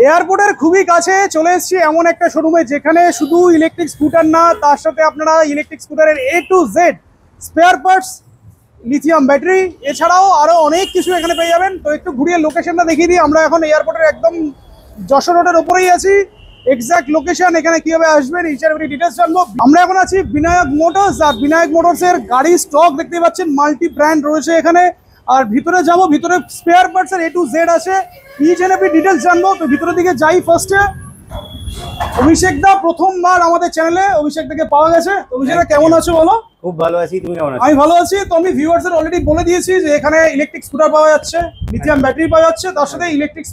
এয়ারপোর্টের খুবই কাছে চলে এসেছি এমন একটা শোরুমে যেখানে শুধু ইলেকট্রিক স্কুটার না, তার সাথে আপনারা ইলেকট্রিক স্কুটারের A to Z spare parts, lithium battery, এছাড়াও আরো অনেক কিছু এখানে পেয়ে যাবেন। তো একটু ঘুরিয়ে লোকেশনটা দেখিয়ে দিই। আমরা এখন এয়ারপোর্টের একদম যশোর রোডের ওপরেই আছি। এক্সাক্ট লোকেশন, এখানে কিভাবে আসবেন ইচ এন্ড এভরি ডিটেইলস জানবো। আমরা এখন আছি বিনায়ক মোটরস, আর বিনায়ক মোটরসের গাড়ির স্টক দেখতে পাচ্ছেন, মাল্টি ব্র্যান্ড রয়েছে এখানে। আর ভিতরে যাবো, ভিতরে স্পেয়ার পার্টস এর A to Z আছে, ইচ এন্ড এভরি ডিটেইলস জানবো। তো ভিতরের দিকে যাই ফার্স্টে। অভিষেক দা প্রথমবার আমাদের চ্যানেলে, অভিষেক দাকে পাওয়া গেছে। অভিষেক দা কেমন আছো বলো? খুব ভালো আছি, তুমি কেমন আছো? আমি ভালো আছি। তো আমি ভিউয়ার্সদের অলরেডি বলে দিয়েছি যে এখানে ইলেকট্রিক স্কুটার পাওয়া যাচ্ছে, লিথিয়াম ব্যাটারি পাওয়া যাচ্ছে, তার সাথে ইলেকট্রিক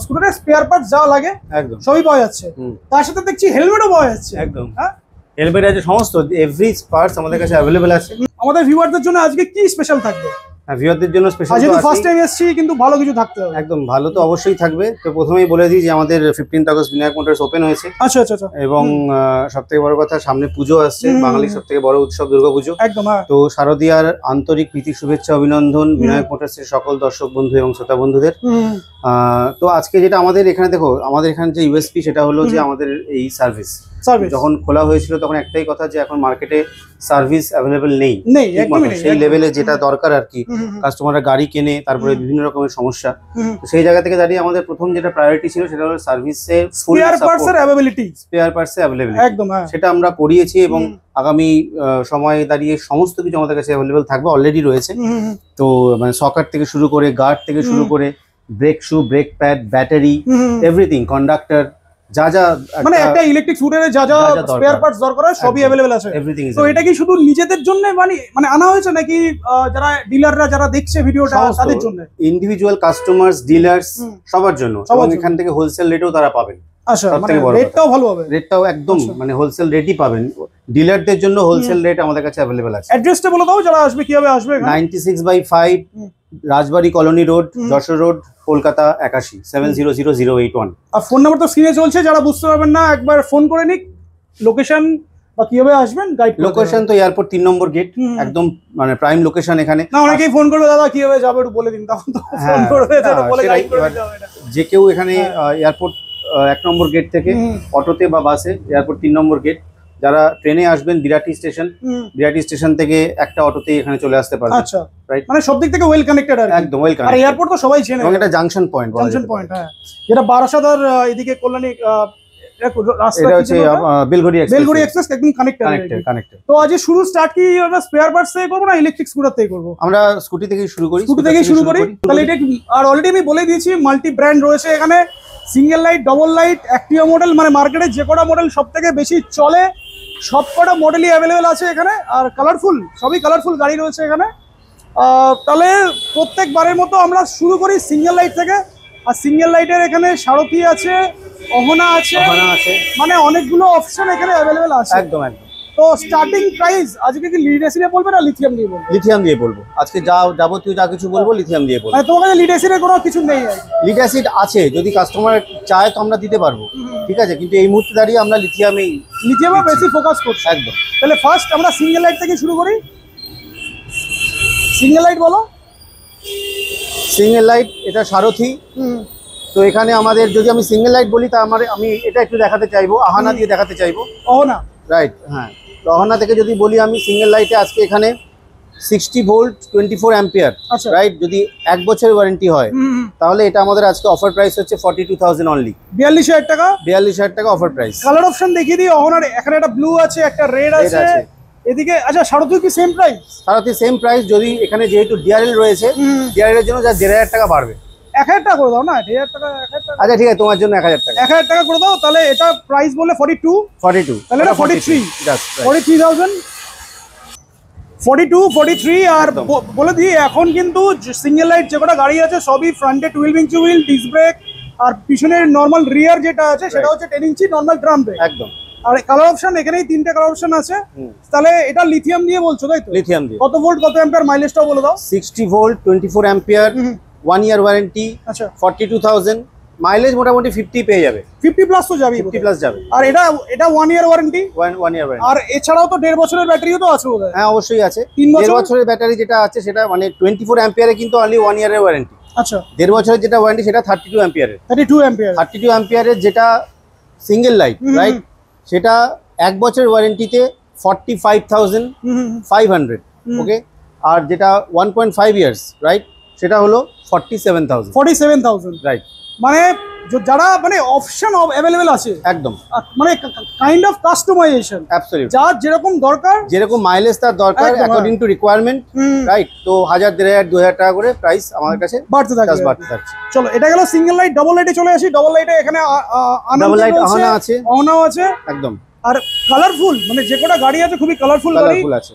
স্কুটারের স্পেয়ার পার্টস যা লাগে একদম সবই পাওয়া যাচ্ছে। তার সাথে দেখছি হেলমেটও পাওয়া যাচ্ছে। একদম, হ্যাঁ হেলমেট আছে, সমস্ত এভরি পার্টস আমাদের কাছে অ্যাভেলেবল আছে। আমাদের ভিউয়ারদের জন্য আজকে কি স্পেশাল থাকবে? হ্যাঁ, ভিউয়ারদের জন্য স্পেশাল আজ তো ফার্স্ট টাইম এসেছি, কিন্তু ভালো কিছু থাকতে হবে। একদম ভালো তো অবশ্যই থাকবে। তো প্রথমেই বলে দিই যে আমাদের 15th August Vinayak motors open হয়েছে। আচ্ছা আচ্ছা আচ্ছা। এবং সবথেকে বড় কথা, সামনে পুজো আসছে, বাঙালির সবথেকে বড় উৎসব দুর্গাপুজো। একদম। তো শারদীয়ার আন্তরিক প্রীতি শুভেচ্ছা অভিনন্দন বিনায়ক মোটরসের সকল দর্শক বন্ধু এবং শ্রোতা বন্ধুদের। তো আজকে যেটা আমাদের এখানে দেখো, আমাদের এখানে যে ইউএসপি সেটা হলো যে আমাদের এই সার্ভিস। যখন খোলা হয়েছিল তখন একটাই কথা যে এখন মার্কেটে সার্ভিস অ্যাভেলেবেল নেই, সেই লেভেলে যেটা দরকার আর কি। কাস্টমাররা গাড়ি কেনে, তারপরে বিভিন্ন রকমের সমস্যা। তো সেই জায়গা থেকে দাঁড়িয়ে আমাদের প্রথম যেটা প্রায়োরিটি ছিল সেটা হলো সার্ভিসে ফুল স্পেয়ার পার্টস অ্যাভেলেবিলিটি। একদম, সেটা আমরা করিয়েছি এবং আগামী সময়ে দাঁড়িয়ে সমস্ত কিছু আমাদের কাছে অ্যাভেলেবেল থাকবে, অলরেডি রয়েছে। তো মানে সকার থেকে শুরু করে, গার্ড থেকে শুরু করে, brake shoe, brake pad, battery, everything, conductor, যা যা মানে একটা ইলেকট্রিক স্কুটারে যা যা স্পেয়ার পার্টস দরকার হয় সবই अवेलेबल আছে। তো এটা কি শুধু নিজেদের জন্য মানে আনা হয়েছে নাকি যারা ডিলাররা যারা দেখছে ভিডিওটা তাদের জন্য? ইন্ডিভিজুয়াল কাস্টমার্স, ডিলার্স সবার জন্য। এবং এখান থেকে হোলসেল রেটেও তারা পাবেন। আচ্ছা, মানে রেটটাও ভালো হবে? রেটটাও একদম মানে হোলসেল রেটই পাবেন। ডিলারদের জন্য হোলসেল রেট আমাদের কাছে अवेलेबल আছে। অ্যাড্রেসটা বলে দাও, যারা আসবে কিভাবে আসবে? 96/5 Rajbari colony road, Jessore road, Kolkata 81 700081। আর ফোন নাম্বার তো স্ক্রিনে চলছে, যারা বুঝতে পারবেন না একবার ফোন করে নিক। লোকেশন বা কিভাবে আসবেন গাইড। লোকেশন তো এয়ারপোর্ট 3 নম্বর গেট, একদম মানে প্রাইম লোকেশন এখানে। না, অনেকেই ফোন করবে দাদা কিভাবে যাবে একটু বলে দিন, তখন তো ফোন করবে তাহলে বলে গাইড করে দিতে হবে। যে কেউ এখানে এয়ারপোর্ট 1 নম্বর গেট থেকে অটোতে বা বাসে, এয়ারপোর্ট 3 নম্বর গেট। যারা ট্রেনে আসবেন বিরাটি স্টেশন থেকে একটা অটোতেই এখানে চলে আসতে পারবেন। আচ্ছা, রাইট। মানে সব দিক থেকে ওয়েল কানেক্টেড আর একদম ওয়েল কানেক্টেড। আর এয়ারপোর্ট তো সবাই চেনে, এবং এটা জাংশন পয়েন্ট। হ্যাঁ, যেটা বারাসাত আর এদিকে কল্যাণী রাস্তা, এটা হচ্ছে বেলঘড়ি এক্সপ্রেস একদম কানেক্টেড। তো আজ শুরু স্টার্ট কি আমরা স্পেয়ার পার্টস থেকে করব না ইলেকট্রিক স্কুটার থেকে করব? আমরা স্কুটি থেকেই শুরু করি। তাহলে এটা আর অলরেডি আমি বলে দিয়েছি মাল্টি ব্র্যান্ড রয়েছে এখানে। Single light, double light, Activa model, মানে মার্কেটে যে কটা মডেল সবথেকে বেশি চলে সব কটা মডেলই অ্যাভেলেবেল আছে এখানে। আর কালারফুল, সবই কালারফুল গাড়ি রয়েছে এখানে। তাহলে প্রত্যেকবারের মতো আমরা শুরু করি সিঙ্গেল লাইট থেকে। আর সিঙ্গেল লাইটের এখানে সারথি আছে, অহনা আছে, মানে অনেকগুলো অপশন এখানে অ্যাভেলেবেল আছে। একদম। তো স্টার্টিং প্রাইস আজকে কি লিড অ্যাসিডে বলবে না লিথিয়াম দিয়ে বলবে? লিথিয়াম দিয়ে বলবো আজকে, যা যাবতীয় যা কিছু বলবো লিথিয়াম দিয়ে বলবো। মানে তোমার কাছে লিড অ্যাসিডের কোনো কিছু নেই? লিড অ্যাসিড আছে, যদি কাস্টমার চায় তো আমরা দিতে পারবো, ঠিক আছে। কিন্তু এই মুহূর্তে দাঁড়িয়ে আমরা লিথিয়ামে বেশি ফোকাস করছি। একদম। তাহলে ফার্স্ট আমরা সিঙ্গেল লাইট থেকে শুরু করি। সিঙ্গেল লাইট বলো। সিঙ্গেল লাইট এটা সারথি। তো এখানে আমাদের, যদি আমি সিঙ্গেল লাইট বলি তা আমি এটা একটু দেখাতে চাইবো, আহানা দিয়ে দেখাতে চাইবো। অহনা, রাইট, হ্যাঁ। তো অহনা থেকে যদি বলি আমি সিঙ্গেল লাইটে আজকে এখানে 60 ভোল্ট 24 অ্যাম্পিয়ার, রাইট। যদি 1 বছরের ওয়ারেন্টি হয় তাহলে এটা আমাদের আজকে অফার প্রাইস হচ্ছে 42,000 অনলি। 42,000 টাকা। 42,000 টাকা অফার প্রাইস। কালার অপশন দেখিয়ে দিই। অহনার এখানে একটা ব্লু আছে, একটা রেড আছে এদিকে। আচ্ছা, সারথি কি সেম প্রাইস? সারথি সেম প্রাইস। যদি এখানে যেহেতু ডিআরএল রয়েছে, ডিআরএল এর জন্য যা 1,500 টাকা বাড়বে। 1,000 টাকা করে দাও না, 1,000 টাকা। আচ্ছা ঠিক আছে, তোমার জন্য 1,000 টাকা। 1,000 টাকা করে দাও। তাহলে এটা প্রাইস বলে 42, তাহলে এটা 43, 43,000, 42, 43। আর বলে দিই এখন কিন্তু সিঙ্গেল লাইট যে কটা গাড়ি আছে সবই ফ্রন্টে 12 ইঞ্চি হুইল, ডিস্ক ব্রেক, আর পিছনের নর্মাল রিয়ার যেটা আছে সেটা হচ্ছে 10 ইঞ্চি নর্মাল ড্রাম ব্রেক। একদম। আর কালার অপশন এখানেই 3টে কালার অপশন আছে। তাহলে এটা লিথিয়াম দিয়ে বলছো তাই তো? লিথিয়াম দিয়ে। কত ভোল্ট কত অ্যাম্পিয়ার মাইলেজটাও বলে দাও। 60 ভোল্ট 24 অ্যাম্পিয়ার, 1 ইয়ার ওয়ারেন্টি। আচ্ছা, 42,000 মাইলেজ, মোটামুটি 50 পেয়ে যাবে। 50 প্লাস তো যাবে, 50 প্লাস যাবে। আর এটা 1 ইয়ার ওয়ারেন্টি। 1 year warranty. আর এছাড়াও তো 1.5 বছরের ব্যাটারিও তো আছে বোধহয়। হ্যাঁ অবশ্যই আছে। 3 বছরের ব্যাটারি যেটা আছে সেটা মানে 24 অ্যাম্পিয়ারে কিন্তু অনলি 1 ইয়ারের ওয়ারেন্টি। আচ্ছা 1.5 বছরের যেটা ওয়ারেন্টি সেটা 32 অ্যাম্পিয়ারের 32 অ্যাম্পিয়ারের যেটা সিঙ্গেল লাইট, রাইট, সেটা 1 বছরের ওয়ারেন্টিতে 45,500, ওকে। আর যেটা 1.5 ইয়ার্স, রাইট, সেটা হলো 47,000, রাইট। মানে যারা মানে অপশন অ্যাভেলেবেল আছে একদম, মানে কাইন্ড অফ কাস্টমাইজেশন, অ্যাবসলিউটলি, যার যেরকম দরকার, যেরকম মাইলেজ তার দরকার একদম, অ্যাকর্ডিং টু রিকোয়ারমেন্ট, রাইট। তো 1000, 1500, 2000 টাকা করে প্রাইস আমাদের কাছে বাড়তে বাড়তে থাকবে। থাকছে। চলো এটা গেল সিঙ্গেল লাইট। ডাবল লাইটে চলে আসি। ডাবল লাইটে এখানে ডাবল লাইট আহনা আছে, অহনাও আছে, একদম। আর কালারফুল, মানে যে কটা গাড়ি আছে খুবই কালারফুল গাড়ি আছে।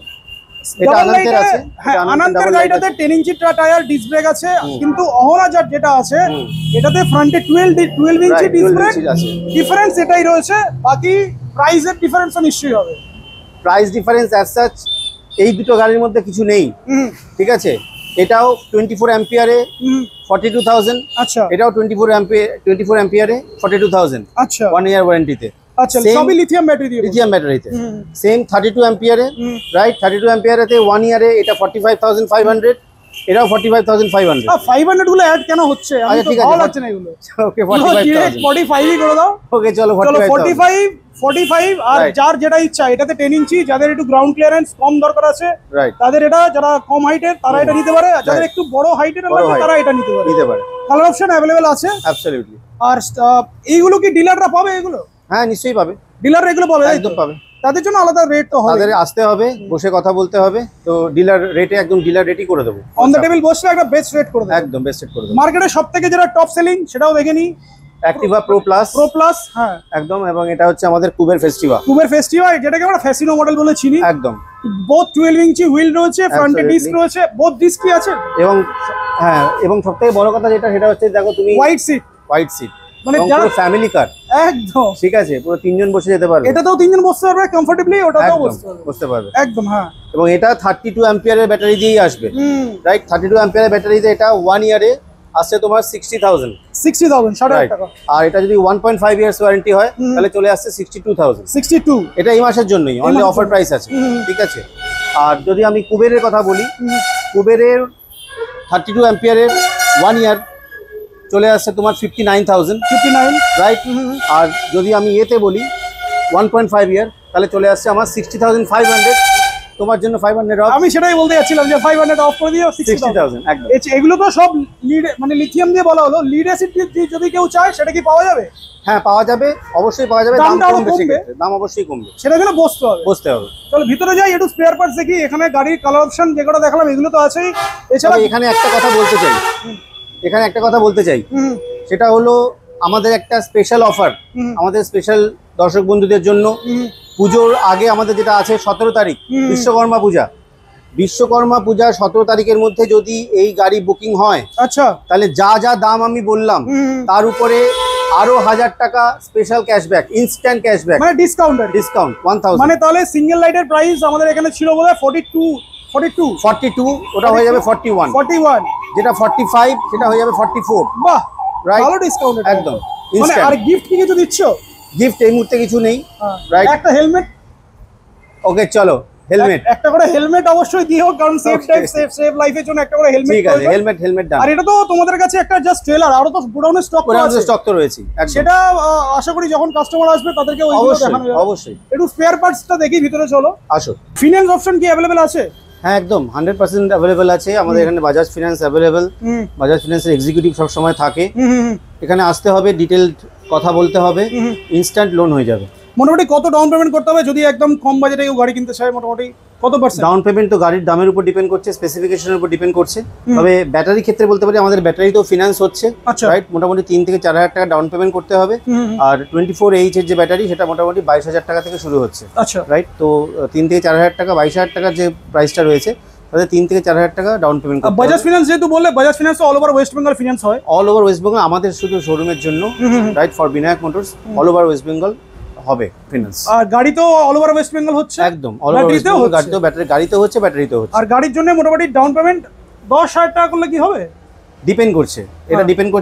এটা আনন্দের আছে, হ্যাঁ আনন্দের গাড়িটাতে 10 ইঞ্চি টায়ার, ডিস্ক ব্রেক আছে, কিন্তু অহনা যেটা আছে এটাতে ফ্রন্টে 12 ইঞ্চি ডিস্ক ব্রেক আছে। ডিফারেন্স এটাই রয়েছে, বাকি প্রাইসের ডিফারেন্সও নিশ্চয়ই হবে। প্রাইস ডিফারেন্স অ্যাজ সাচ এই দুটো গাড়ির মধ্যে কিছু নেই, ঠিক আছে। এটাও 24 অ্যাম্পিয়ারে 42,000, আচ্ছা। এটাও 24 অ্যাম্পিয়ারে 42,000, আচ্ছা 1 ইয়ার ওয়ারেন্টিতে। আচ্ছা, সবই লিথিয়াম ব্যাটারি দিয়ে, লিথিয়াম ব্যাটারিতে। সেম 32 অ্যাম্পিয়ারে, রাইট, 32 অ্যাম্পিয়ারেতে 1 ইয়ারে এটা 45,500, এটাও 45,500। 500 গুলো অ্যাড কেন হচ্ছে? আমি তো ঠিক আছে, ভালো লাগছে না এগুলো। ওকে 45,000, 45 ই করে দাও। ওকে চলো 45 আর Right. যার যেটা ইচ্ছা, এটাতে 10 ইঞ্চি, যাদের একটু গ্রাউন্ড ক্লিয়ারেন্স কম দরকার আছে রাইট, তাদের এটা, যারা কম হাইটের তারা এটা নিতে পারে, আর যাদের একটু বড় হাইটের লাগবে তারা এটা নিতে পারে। কালার অপশন अवेलेबल আছে, অ্যাবসলিউটলি। আর এইগুলো কি ডিলাররা পাবে? এগুলো হ্যাঁ নিশ্চয়ই পাবে, ডিলাররা এগুলো পাবে, একদম পাবে। তাদের জন্য আলাদা রেট তো হবে, তাদের আসতে হবে, বসে কথা বলতে হবে। তো ডিলার রেটে একদম ডিলার রেটই করে দেবো, অন দ্য টেবিল বসলে একটা বেস্ট রেট করে দেবে, একদম বেস্ট রেট করে দেবো। মার্কেটে সবথেকে যেটা টপ সেলিং সেটাও দেখে নি, অ্যাক্টিভা প্রো প্লাস, হ্যাঁ একদম। এবং এটা হচ্ছে আমাদের কুবের ফেস্টিভা, যেটাকে আমরা ফ্যাসিনো মডেল বলে চিনি, একদম। বোথ 12 ইঞ্চি হুইল রয়েছে, ফ্রন্টে ডিস্ক রয়েছে, বোথ ডিস্ক কি আছে, এবং হ্যাঁ, এবং সবথেকে বড় কথা যেটা সেটা হচ্ছে দেখো তুমি হোয়াইট সিট, মানে পুরো ফ্যামিলি কার, একদম ঠিক আছে, পুরো 3 জন বসে যেতে পারবে। এটাতেও 3 জন বসতে পারবে কমফোর্টেবলি, ওটাতেও বসতে পারবে, একদম, হ্যাঁ। এবং এটা 32 অ্যাম্পিয়ারের ব্যাটারি দিয়েই আসবে, রাইট। 32 অ্যাম্পিয়ারের ব্যাটারিতে এটা 1 ইয়ারে আসছে তোমার 60,000, 60,000 টাকা। আর এটা যদি 1.5 ইয়ার্স ওয়ারেন্টি হয় তাহলে চলে আসছে 62,000। এটা এই মাসের জন্যই অনলি অফার প্রাইস আছে, ঠিক আছে। আর যদি আমি কুবেরের কথা বলি, কুবেরের 32 অ্যাম্পিয়ারের 1 ইয়ার চলে আসছে তোমার 59,000, রাইট। আর যদি আমি এতে বলি 1.5 ইয়ার, তাহলে চলে আসছে আমার 60,500। তোমার জন্য 500 অফ। আমি সেটাই বলতে যাচ্ছিলাম যে 500 অফ করে দিও, 60,000 একদম। এগুলো তো সব লিড, মানে লিথিয়াম দিয়ে বলা হলো। লিড অ্যাসিড যদি কেউ চায় সেটা কি পাওয়া যাবে? হ্যাঁ পাওয়া যাবে, অবশ্যই পাওয়া যাবে। দাম কমবে, দাম অবশ্যই কমবে, সেটা জন্য বসতে হবে। চলো ভিতরে যাই, একটু স্পেয়ার পার্টস দেখি। এখানে গাড়ির কালার অপশন যেগুলো দেখালাম এগুলো তো আছেই, এছাড়া এখানে একটা কথা বলতে চাই, সেটা হলো আমাদের একটা স্পেশাল অফার আমাদের স্পেশাল দর্শক বন্ধুদের জন্য। পুজোর আগে আমাদের যেটা আছে 17 তারিখ বিশ্বকর্মা পূজা 17 তারিখের মধ্যে যদি এই গাড়ি বুকিং হয়, আচ্ছা, তাহলে যা যা দাম আমি বললাম তার উপরে আরো 1000 টাকা স্পেশাল ক্যাশব্যাক, ইনস্ট্যান্ট ক্যাশব্যাক, মানে ডিসকাউন্ট 1000। মানে তাহলে সিঙ্গেল লাইটের প্রাইস আমাদের এখানে ছিল বোধহয় 42, ওটা হয়ে যাবে 41, যেটা 45 সেটা হয়ে যাবে 44। বাহ, রাইট, ভালো ডিসকাউন্ট একদম। মানে আর গিফট কি কিছু দিচ্ছ? গিফট এই মুহূর্তে কিছু নেই, রাইট। একটা হেলমেট, ওকে চলো, হেলমেট একটা করে হেলমেট অবশ্যই দিও, কারণ সেফ লাইফের জন্য একটা করে হেলমেট। ঠিক আছে, হেলমেট ডান। আর এটা তো তোমাদের কাছে একটা জাস্ট ট্রেলার, আরো তো গোডাউনে স্টক তো রয়েছে, সেটা আশা করি যখন কাস্টমার আসবে তাদেরকে ওইগুলো দেখানো যাবে। অবশ্যই। একটু স্পেয়ার পার্টসটা দেখি, ভিতরে চলো, আসো। ফিনান্স অপশন কি अवेलेबल আছে? হ্যাঁ একদম 100% অ্যাভেলেবেল আছে আমাদের এখানে। বাজাজ ফিনান্স অ্যাভেলেবেল, বাজাজ ফিনান্সের এক্সিকিউটিভ সব সময় থাকে। এখানে আসতে হবে, ডিটেইলড কথা বলতে হবে, ইনস্ট্যান্ট লোন হয়ে যাবে। মোটামুটি কত ডাউন পেমেন্ট করতে হবে যদি একদম কম বাজেটে কেউ গাড়ি কিনতে চায়? মোটামুটি কত পার্সেন্ট ডাউন পেমেন্ট? তো গাড়ির দামের উপর ডিপেন্ড করছে, স্পেসিফিকেশনের উপর ডিপেন্ড করছে। তবে ব্যাটারি ক্ষেত্রে বলতে পারি আমাদের ব্যাটারিতেও ফিনান্স হচ্ছে, রাইট। মোটামুটি 3 থেকে 4,000 টাকা ডাউন পেমেন্ট করতে হবে। আর 24H এর যে ব্যাটারি সেটা মোটামুটি 22,000 টাকা থেকে শুরু হচ্ছে, আচ্ছা, রাইট। তো 3 থেকে 4,000 টাকা, 22,000 টাকার যে প্রাইসটা রয়েছে তাতে 3 থেকে 4,000 টাকা ডাউন পেমেন্ট করতে হবে। বাজাজ ফিনান্স যেহেতু বললে, Bajaj finance all over West Bengal finance হয়, অল ওভার ওয়েস্ট বেঙ্গল আমাদের শুধু শোরুমের জন্য, right, for Vinayak Motors all over West Bengal হবে ফিনান্স। আর গাড়ি তো অল ওভার ওয়েস্ট বেঙ্গল হচ্ছে, একদম অল ওভার ওয়েস্ট বেঙ্গল। গাড়িতেও গাড়িতেও হচ্ছে, ব্যাটারিতেও হচ্ছে। আর গাড়ির জন্য মোটামুটি ডাউন পেমেন্ট 10,000 টাকা করলে কি হবে? ডিপেন্ড করছে,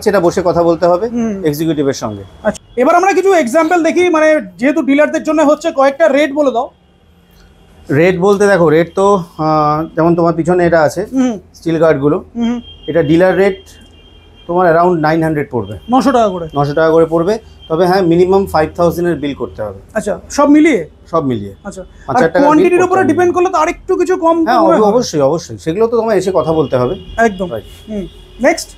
এটা বসে কথা বলতে হবে এক্সিকিউটিভের সঙ্গে। আচ্ছা, এবার আমরা কিছু এক্সাম্পল দেখি, মানে যেহেতু ডিলারদের জন্য হচ্ছে, কয়েকটা রেট বলে দাও। রেট বলতে দেখো, রেট তো যেমন তোমার পিছনে এটা আছে স্টিল গার্ডগুলো, এটা ডিলার রেট তোমার অ্যারাউন্ড 900 পড়বে, 900 টাকা করে, 900 টাকা করে পড়বে। তবে হ্যাঁ মিনিমাম 5000 এর বিল করতে হবে। আচ্ছা সব মিলিয়ে? সব মিলিয়ে। আচ্ছা, 5000 টাকা কোয়ান্টিটির উপরে ডিপেন্ড করলে তো আরেকটু কিছু কম? হ্যাঁ অবশ্যই অবশ্যই, সেগুলো তো তোমায় এসে কথা বলতে হবে। একদম। নেক্সট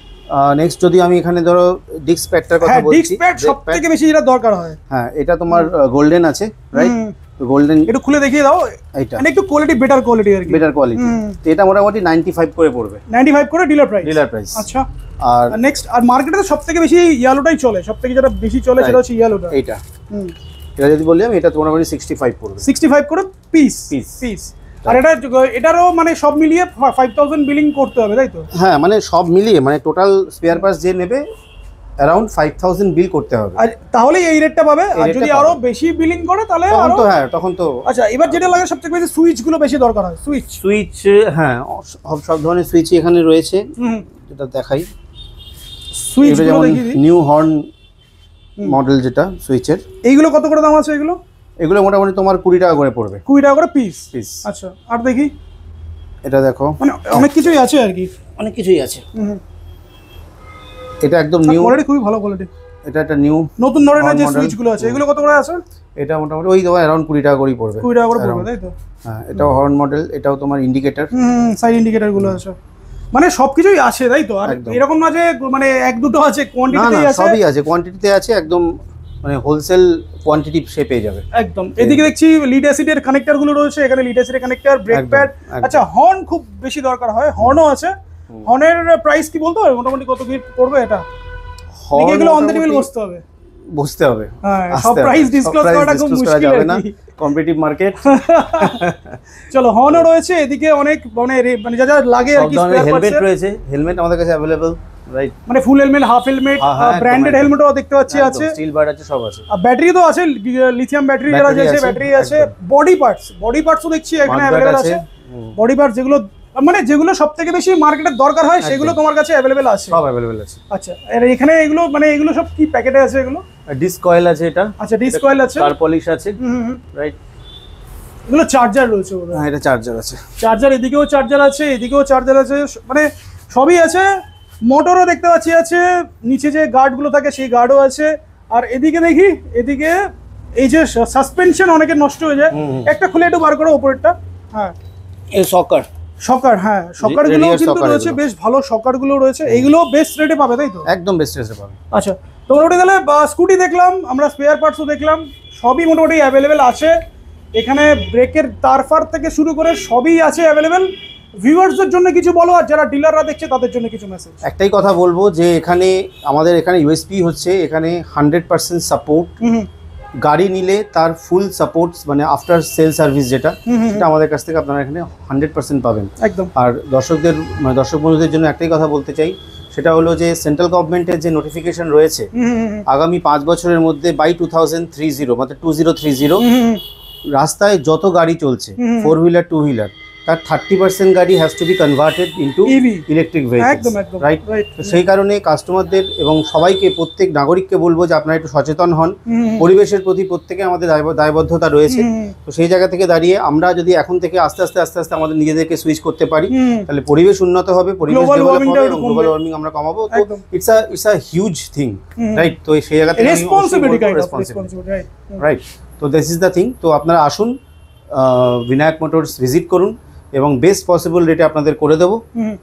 নেক্সট যদি আমি এখানে ধরো ডিস্ক প্যাডটার কথা বলছি, ডিস্ক প্যাড সবথেকে বেশি যেটা দরকার হয়। হ্যাঁ এটা তোমার গোল্ডেন আছে, রাইট? তো গোল্ডেন একটু খুলে দেখিয়ে দাও। এইটা মানে একটু কোয়ালিটি বেটার কোয়ালিটি আর কি, বেটার কোয়ালিটি। তো এটা মোটামুটি 95 করে পড়বে, 95 করে ডিলার প্রাইস। Dealer price. আচ্ছা, আর নেক্সট, আর মার্কেটে তো সবথেকে বেশি ইয়েলোটাই চলে, সবথেকে যেটা বেশি চলে সেটা হচ্ছে ইয়েলোটা। এইটা এটা যদি বলি আমি, এটা মোটামুটি 65 পড়বে, 65 করে পিস। পিস। আর এটারও মানে সব মিলিয়ে 5000 বিলিং করতে হবে, তাই তো? হ্যাঁ মানে সব মিলিয়ে মানে টোটাল স্পেয়ার পার্টস যে নেবে অ্যারাউন্ড 5000 বিল করতে হবে, আর তাহলেই এই রেটটা পাবে। আর যদি আরো বেশি বিলিং করে তাহলে তখন আরো তো হ্যাঁ তখন তো। আচ্ছা, এবার যেটা লাগে সবথেকে বেশি সুইচ গুলো বেশি দরকার হয়। সুইচ হ্যাঁ সব ধরনের সুইচ এখানে রয়েছে, যেটা দেখাই। সুইচ গুলো দেখিয়ে দিই। নিউ হর্ন মডেল যেটা সুইচের, এইগুলো কত করে দাম আছে? এগুলো মোটামুটি তোমার 20 টাকা করে পড়বে, 20 টাকা করে পিস। আচ্ছা, আর দেখি এটা দেখো, মানে অনেক কিছুই আছে আর কি, অনেক কিছুই আছে। এটা একদম নিউ কোয়ালিটি, খুবই ভালো কোয়ালিটি। এটা একটা নিউ নতুন ধরনের যে সুইচ গুলো আছে, এগুলো কত করে আছে? এটা মোটামুটি ওই তোমার অ্যারাউন্ড 20 টাকা করেই পড়বে, 20 টাকা করে পড়বে, তাই তো? হ্যাঁ এটাও হর্ন মডেল, এটাও তোমার ইন্ডিকেটর, সাইড ইন্ডিকেটর গুলো আছে, মানে সবকিছুই আছে, তাই তো? আর এরকম না যে মানে এক দুটো আছে, কোয়ান্টিটিতেই আছে, সবই আছে, কোয়ান্টিটিতে আছে, একদম মানে হোলসেল কোয়ান্টিটি সে পেয়ে যাবে একদম। এদিকে দেখছি লিড অ্যাসিডের কানেক্টর গুলো রয়েছে, এখানে লিড অ্যাসিডের কানেক্টর, ব্রেক প্যাড। আচ্ছা, হর্ন খুব বেশি দরকার হয়, হর্নও আছে। হর্নের প্রাইস কি বলতে হবে মোটামুটি কত কি পড়বে? এটা এগুলো অন দ্য টেবিল বুঝতে হবে, হ্যাঁ সব প্রাইস ডিসক্লোজ করাটা খুব মুশকিল হবে না, কম্পিটিটিভ মার্কেট। চলো, হর্নও রয়েছে এদিকে, অনেক মানে যা যা লাগে আর কি। হেলমেট রয়েছে, হেলমেট আমাদের কাছে अवेलेबल, রাইট? মানে full helmet, half helmet, branded হেলমেটও দেখতে পাচ্ছি আছে, স্টিল বার আছে, সব আছে। আর ব্যাটারি তো আছে, লিথিয়াম ব্যাটারি যেটা আছে, ব্যাটারি আছে। বডি পার্টসও দেখছি এখানে अवेलेबल আছে। বডি পার্টস যেগুলো সবথেকে বেশি মার্কেটে দরকার হয়, সেগুলো তোমার কাছে अवेलेबल আছে, সব अवेलेबल আছে। আচ্ছা, আর এখানে এগুলো এগুলো সব কি প্যাকেটে আছে? এগুলো ডিস্ক কয়েল আছে, এটা আচ্ছা ডিস্ক কয়েল আছে, কার পলিশ আছে, রাইট? এগুলো চার্জার রয়েছে, হ্যাঁ এটা চার্জার আছে, চার্জার এদিকেও চার্জার আছে, এদিকেও চার্জার আছে, মানে সবই আছে। মোটরও দেখতে পাচ্ছি আছে, নিচে যে গার্ডগুলো থাকে সেই গার্ডও আছে। আর এদিকে দেখি, এদিকে এই যে সাসপেনশন অনেকের নষ্ট হয়ে যায়, একটা খুলে একটু বার করো উপরেরটা। হ্যাঁ এই সকার, হ্যাঁ সকারগুলো কিন্তু রয়েছে, বেশ ভালো সকারগুলো রয়েছে। এইগুলো বেস্ট রেটে পাবে, তাই তো? একদম বেস্ট রেটে পাবে। আচ্ছা, তো মোটামুটি তাহলে স্কুটি দেখলাম আমরা, স্পেয়ার পার্টসও দেখলাম, সবই মোটামুটি অ্যাভেলেবেল আছে এখানে। ব্রেকের তারফার থেকে শুরু করে সবই আছে অ্যাভেলেবেল। ভিউয়ার্সদের জন্য কিছু বলো, আর যারা ডিলাররা দেখছে তাদের জন্য কিছু মেসেজ। একটাই কথা বলবো যে এখানে আমাদের এখানে ইউএসপি হচ্ছে এখানে 100% সাপোর্ট। গাড়ি নিলে তার ফুল সাপোর্ট, মানে আফটার সেল সার্ভিস যেটা, সেটা আমাদের কাছ থেকে আপনারা এখানে 100% পাবেন একদম। আর দর্শকদের মানে দর্শক বন্ধুদের জন্য একটাই কথা বলতে চাই, সেটা হলো যে সেন্ট্রাল গভর্নমেন্টের যে নোটিফিকেশন রয়েছে আগামী 5 বছরের মধ্যে বাই 2030 মানে 2030 রাস্তায় যত গাড়ি চলছে 4 হুইলার 2 হুইলার, তার 30% গাড়ি has to B converted into electric vehicles, right? তো সেই কারণে কাস্টমারদের এবং সবাইকে, প্রত্যেক নাগরিককে বলবো যে আপনারা একটু সচেতন হন। পরিবেশের প্রতি প্রত্যেকে আমাদের দায়বদ্ধতা রয়েছে। তো সেই জায়গা থেকে দাঁড়িয়ে আমরা যদি এখন থেকে আস্তে আস্তে আমাদের নিজেদেরকে সুইচ করতে পারি, তাহলে পরিবেশ উন্নত হবে, পরিবেশ ডেভেলপ হবে, গ্লোবাল ওয়ার্মিং আমরা কমাবো। তো it's a huge thing, right? তো সেই জায়গা থেকে রেসপন্সিবিলিটি, রাইট? তো দিস ইজ দ্য থিং। তো আপনারা আসুন, বিনায়ক মোটরস ভিজিট করুন এবং বেস্ট পসিবল রেটে আপনাদের করে দেবো,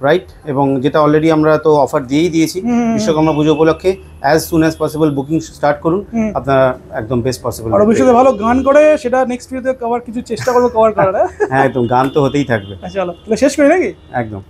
রাইট? এবং যেটা অলরেডি আমরা তো অফার দিয়েছি বিশ্বকর্মা পুজো উপলক্ষে, as soon as possible booking start করুন, আপনারা একদম বেস্ট পসিবল। আর অবশ্যই ভালো গান করে সেটা নেক্সট ভিডিওতে কভার কিছু চেষ্টা করবো কভার করার। হ্যাঁ একদম, গান তো হতেই থাকবে। চলো তাহলে শেষ করি নাকি? একদম।